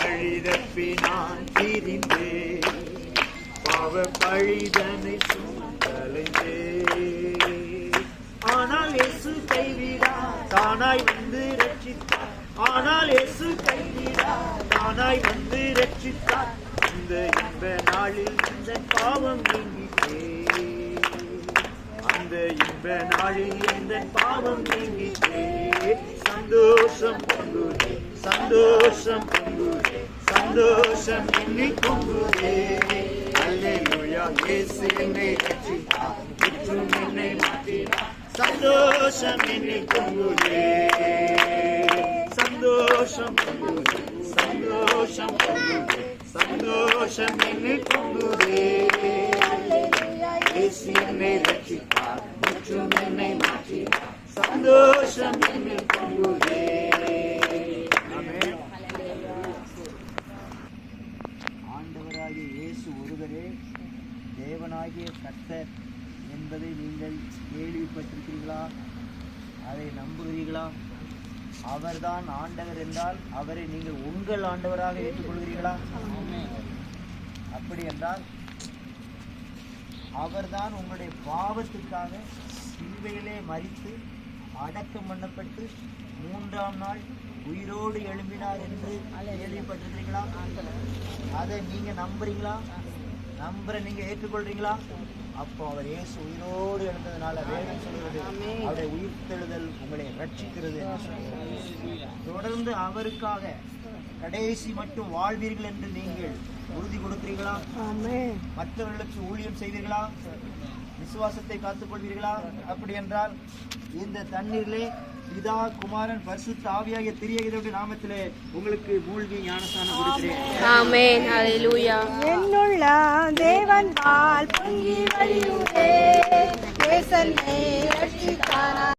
வழிதப்பி நான் திரிந்தேன், பாவ பழிதனை சுமந்தலைந்தே. ஆனால் இயேசு கைவிடா, தானாய் வந்து ரட்சித்தார். ஆனால் இயேசு கைவிடா, தானாய் வந்து ரட்சித்தார். இந்த இன்ப நாளில் இந்த பாவம் நீங்கிட்டே, அந்த இன்ப நாளில் இந்த பாவம் நீங்கிட்டே. சந்தோஷம் பொங்குதே, சந்தோஷம் பொங்குதே, சந்தோஷம் எண்ணி பொங்குதே. அல்லேலூயா, இயேசு என்னை ரட்சித்தார், முற்றும் என்னை மாற்றினார். சந்தோஷம் என்னை பொங்குதே, சந்தோஷம் பொங்குதே, சந்தோஷம் பொங்குதே, சந்தோஷம் என்னை பொங்குதே. இயேசு என்னை ரட்சித்தார், முற்றும் என்னை மாற்றினார். சந்தோஷம் என்னை பொங்குதே. ஆண்டவராகிய இயேசு ஒருவரே தேவனாகிய கர்த்தர் என்பதை நீங்கள் கேள்விப்பட்டிருக்கிறீர்களா? அதை நம்புகிறீர்களா? அவர்தான் ஆண்டவர் என்றால் அவரை நீங்கள் உங்கள் ஆண்டவராக ஏற்றுக்கொள்கிறீர்களா? அப்படி என்றால் அவர்தான் உங்களுடைய பாவத்துக்காக சிலுவையிலே மரித்து அடக்கம் பண்ணப்பட்டு 3ஆம் நாள் உயிரோடு எழும்பினார் என்று கேள்விப்பட்டிருக்கிறீங்களா? அதை நீங்க நம்புறீங்களா? நீங்க ஏற்றுக்கொள்றீங்களா? அப்போ அவர் இயேசு உயிரோடு எழுந்ததுனால வேதம் சொல்கிறது அவருடைய உயிர்த்தெழுதல் உங்களை ரட்சிக்கிறது. தொடர்ந்து அவருக்காக கடைசி மட்டும் வாழ்வீர்கள் என்று நீங்கள் உறுதி கொடுக்கிறீர்களா? மற்றவர்களுக்கு ஊழியம் செய்வீர்களா? விசுவாசத்தை காத்துக் கொள்வீர்களா? அப்படி என்றால் இந்த தண்ணீரிலே பிதா, குமாரன், பரிசுத்த ஆவியாகிய திரியேகனுடைய நாமத்திலே உங்களுக்கு மூழ்கி ஞானஸ்நானம் கொடுக்கிறேன். ஆமென். ஹல்லேலூயா. என்னுள்ள தேவன் பால் பொங்கி வழியுதே,